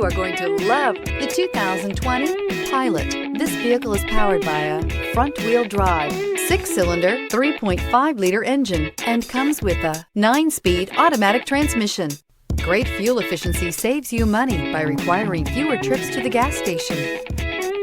You are going to love the 2020 Pilot. This vehicle is powered by a front-wheel drive, 6-cylinder, 3.5-liter engine, and comes with a 9-speed automatic transmission. Great fuel efficiency saves you money by requiring fewer trips to the gas station.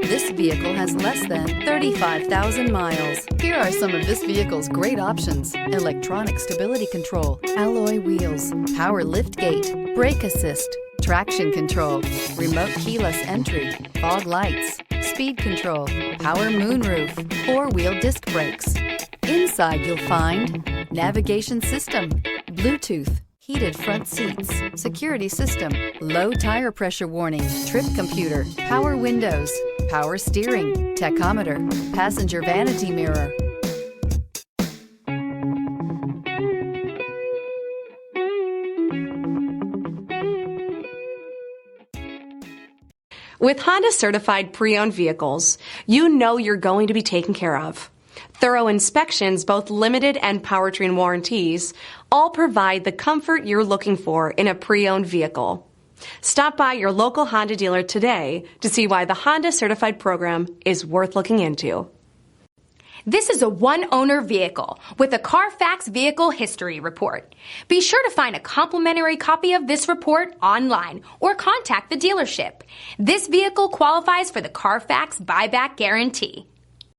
This vehicle has less than 35,000 miles. Here are some of this vehicle's great options: electronic stability control, alloy wheels, power liftgate, brake assist, traction control, remote keyless entry, fog lights, speed control, power moonroof, 4-wheel disc brakes. Inside you'll find navigation system, Bluetooth, heated front seats, security system, low tire pressure warning, trip computer, power windows, power steering, tachometer, passenger vanity mirror. With Honda certified pre-owned vehicles, you know you're going to be taken care of. Thorough inspections, both limited and powertrain warranties, all provide the comfort you're looking for in a pre-owned vehicle. Stop by your local Honda dealer today to see why the Honda certified program is worth looking into. This is a one-owner vehicle with a CARFAX Vehicle History Report. Be sure to find a complimentary copy of this report online or contact the dealership. This vehicle qualifies for the CARFAX Buyback Guarantee.